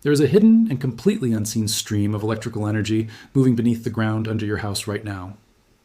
There is a hidden and completely unseen stream of electrical energy moving beneath the ground under your house right now.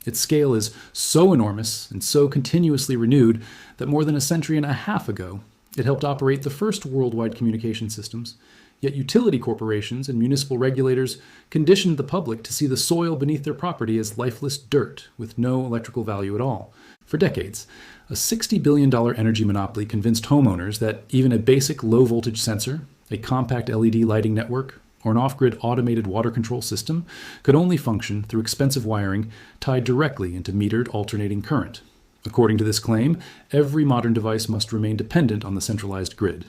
Its scale is so enormous and so continuously renewed that more than a century and a half ago, it helped operate the first worldwide communication systems. Yet utility corporations and municipal regulators conditioned the public to see the soil beneath their property as lifeless dirt with no electrical value at all. For decades, a $60 billion energy monopoly convinced homeowners that even a basic low-voltage sensor, a compact LED lighting network, or an off-grid automated water control system could only function through expensive wiring tied directly into metered alternating current. According to this claim, every modern device must remain dependent on the centralized grid.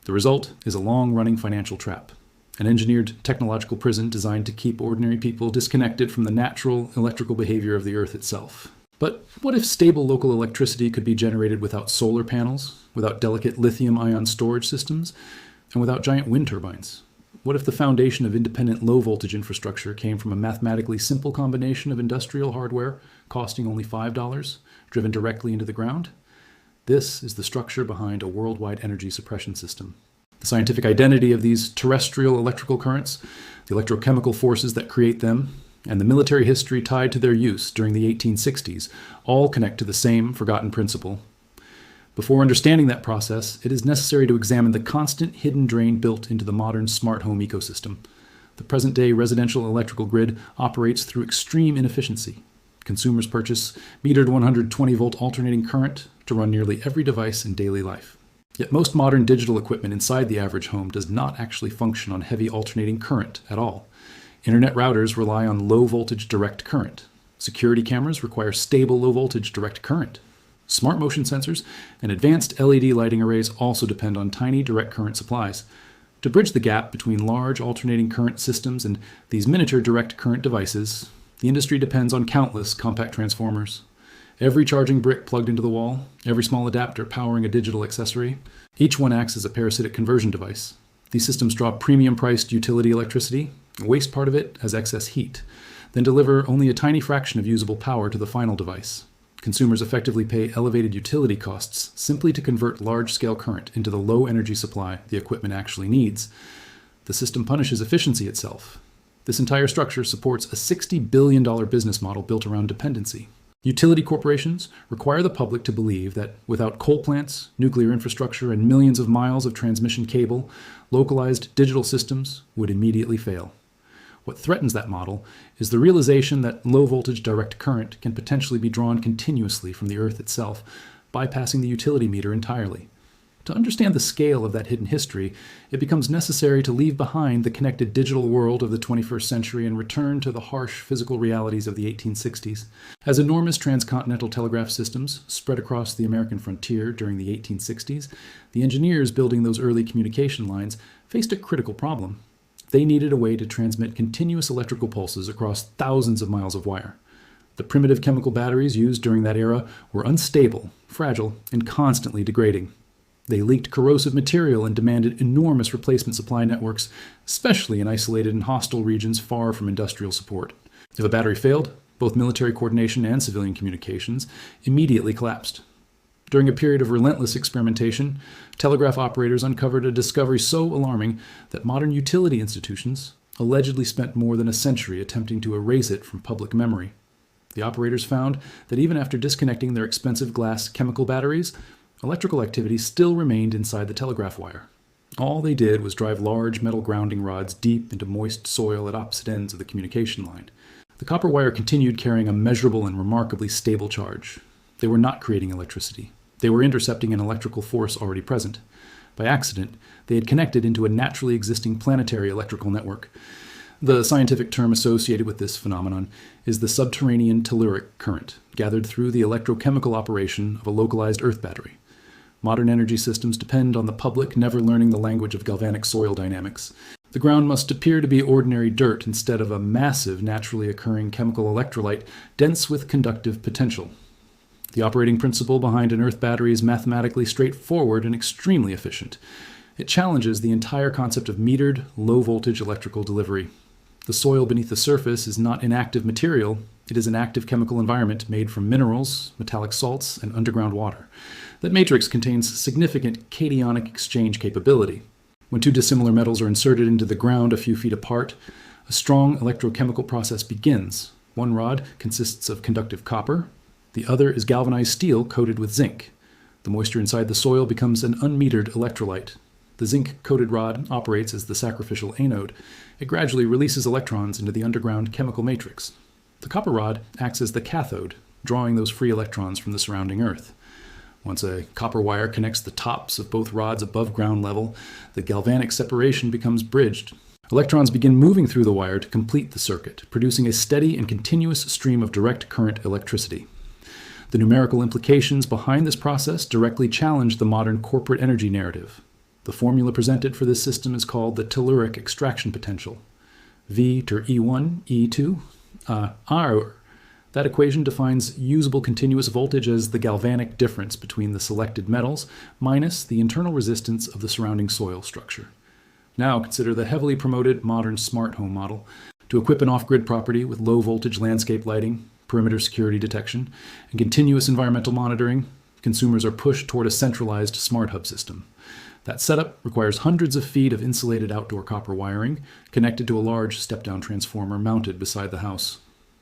The result is a long-running financial trap, an engineered technological prison designed to keep ordinary people disconnected from the natural electrical behavior of the Earth itself. But what if stable local electricity could be generated without solar panels, without delicate lithium-ion storage systems, and without giant wind turbines? What if the foundation of independent low-voltage infrastructure came from a mathematically simple combination of industrial hardware costing only $5, driven directly into the ground? This is the structure behind a worldwide energy suppression system. The scientific identity of these terrestrial electrical currents, the electrochemical forces that create them, and the military history tied to their use during the 1860s all connect to the same forgotten principle. Before understanding that process, it is necessary to examine the constant hidden drain built into the modern smart home ecosystem. The present-day residential electrical grid operates through extreme inefficiency. Consumers purchase metered 120-volt alternating current to run nearly every device in daily life. Yet most modern digital equipment inside the average home does not actually function on heavy alternating current at all. Internet routers rely on low-voltage direct current. Security cameras require stable low-voltage direct current. Smart motion sensors and advanced LED lighting arrays also depend on tiny direct current supplies. To bridge the gap between large alternating current systems and these miniature direct current devices, the industry depends on countless compact transformers. Every charging brick plugged into the wall, every small adapter powering a digital accessory, each one acts as a parasitic conversion device. These systems draw premium-priced utility electricity, waste part of it as excess heat, then deliver only a tiny fraction of usable power to the final device. Consumers effectively pay elevated utility costs simply to convert large-scale current into the low energy supply the equipment actually needs. The system punishes efficiency itself. This entire structure supports a $60 billion business model built around dependency. Utility corporations require the public to believe that without coal plants, nuclear infrastructure, and millions of miles of transmission cable, localized digital systems would immediately fail. What threatens that model is the realization that low-voltage direct current can potentially be drawn continuously from the Earth itself, bypassing the utility meter entirely. To understand the scale of that hidden history, it becomes necessary to leave behind the connected digital world of the 21st century and return to the harsh physical realities of the 1860s. As enormous transcontinental telegraph systems spread across the American frontier during the 1860s, the engineers building those early communication lines faced a critical problem. They needed a way to transmit continuous electrical pulses across thousands of miles of wire. The primitive chemical batteries used during that era were unstable, fragile, and constantly degrading. They leaked corrosive material and demanded enormous replacement supply networks, especially in isolated and hostile regions far from industrial support. If a battery failed, both military coordination and civilian communications immediately collapsed. During a period of relentless experimentation, telegraph operators uncovered a discovery so alarming that modern utility institutions allegedly spent more than a century attempting to erase it from public memory. The operators found that even after disconnecting their expensive glass chemical batteries, electrical activity still remained inside the telegraph wire. All they did was drive large metal grounding rods deep into moist soil at opposite ends of the communication line. The copper wire continued carrying a measurable and remarkably stable charge. They were not creating electricity. They were intercepting an electrical force already present. By accident, they had connected into a naturally existing planetary electrical network. The scientific term associated with this phenomenon is the subterranean telluric current, gathered through the electrochemical operation of a localized Earth battery. Modern energy systems depend on the public never learning the language of galvanic soil dynamics. The ground must appear to be ordinary dirt instead of a massive, naturally occurring chemical electrolyte dense with conductive potential. The operating principle behind an Earth battery is mathematically straightforward and extremely efficient. It challenges the entire concept of metered, low-voltage electrical delivery. The soil beneath the surface is not inactive material, it is an active chemical environment made from minerals, metallic salts, and underground water. That matrix contains significant cationic exchange capability. When two dissimilar metals are inserted into the ground a few feet apart, a strong electrochemical process begins. One rod consists of conductive copper, the other is galvanized steel coated with zinc. The moisture inside the soil becomes an unmetered electrolyte. The zinc-coated rod operates as the sacrificial anode. It gradually releases electrons into the underground chemical matrix. The copper rod acts as the cathode, drawing those free electrons from the surrounding earth. Once a copper wire connects the tops of both rods above ground level, the galvanic separation becomes bridged. Electrons begin moving through the wire to complete the circuit, producing a steady and continuous stream of direct current electricity. The numerical implications behind this process directly challenge the modern corporate energy narrative. The formula presented for this system is called the telluric extraction potential. V to E1, E2, R. That equation defines usable continuous voltage as the galvanic difference between the selected metals minus the internal resistance of the surrounding soil structure. Now consider the heavily promoted modern smart home model. To equip an off-grid property with low-voltage landscape lighting, perimeter security detection, and continuous environmental monitoring, consumers are pushed toward a centralized smart hub system. That setup requires hundreds of feet of insulated outdoor copper wiring connected to a large step-down transformer mounted beside the house.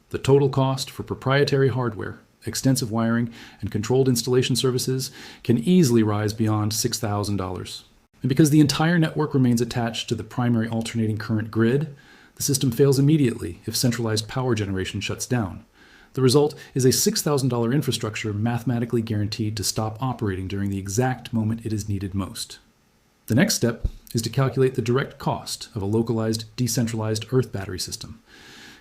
The total cost for proprietary hardware, extensive wiring, and controlled installation services can easily rise beyond $6,000. And because the entire network remains attached to the primary alternating current grid, the system fails immediately if centralized power generation shuts down. The result is a $6,000 infrastructure mathematically guaranteed to stop operating during the exact moment it is needed most. The next step is to calculate the direct cost of a localized, decentralized Earth battery system.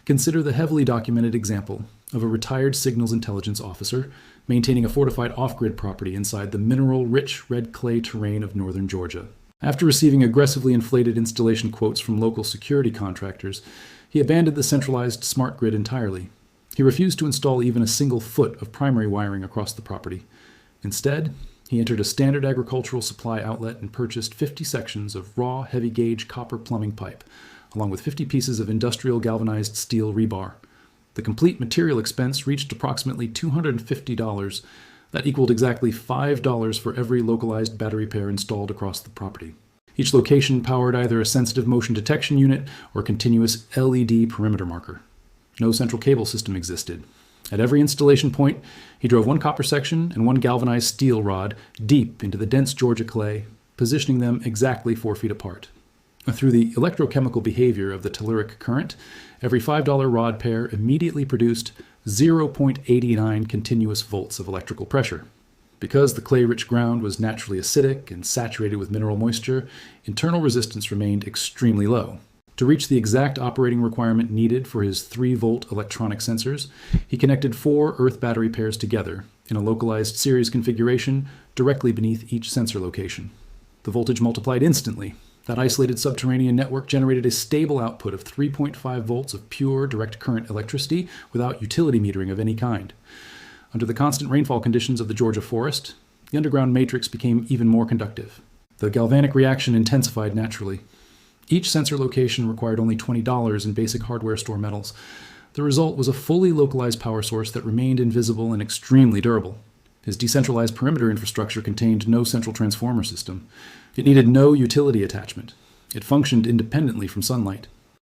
Consider the heavily documented example of a retired signals intelligence officer maintaining a fortified off-grid property inside the mineral-rich red clay terrain of northern Georgia. After receiving aggressively inflated installation quotes from local security contractors, he abandoned the centralized smart grid entirely. He refused to install even a single foot of primary wiring across the property. Instead, he entered a standard agricultural supply outlet and purchased 50 sections of raw, heavy-gauge copper plumbing pipe, along with 50 pieces of industrial galvanized steel rebar. The complete material expense reached approximately $250. That equaled exactly $5 for every localized battery pair installed across the property. Each location powered either a sensitive motion detection unit or a continuous LED perimeter marker. No central cable system existed. At every installation point, he drove one copper section and one galvanized steel rod deep into the dense Georgia clay, positioning them exactly 4 feet apart. Through the electrochemical behavior of the telluric current, every $5 rod pair immediately produced 0.89 continuous volts of electrical pressure. Because the clay-rich ground was naturally acidic and saturated with mineral moisture, internal resistance remained extremely low. To reach the exact operating requirement needed for his 3-volt electronic sensors, he connected 4 Earth battery pairs together in a localized series configuration directly beneath each sensor location. The voltage multiplied instantly. That isolated subterranean network generated a stable output of 3.5 volts of pure direct current electricity without utility metering of any kind. Under the constant rainfall conditions of the Georgia forest, the underground matrix became even more conductive. The galvanic reaction intensified naturally. Each sensor location required only $20 in basic hardware store metals. The result was a fully localized power source that remained invisible and extremely durable. His decentralized perimeter infrastructure contained no central transformer system. It needed no utility attachment. It functioned independently from sunlight.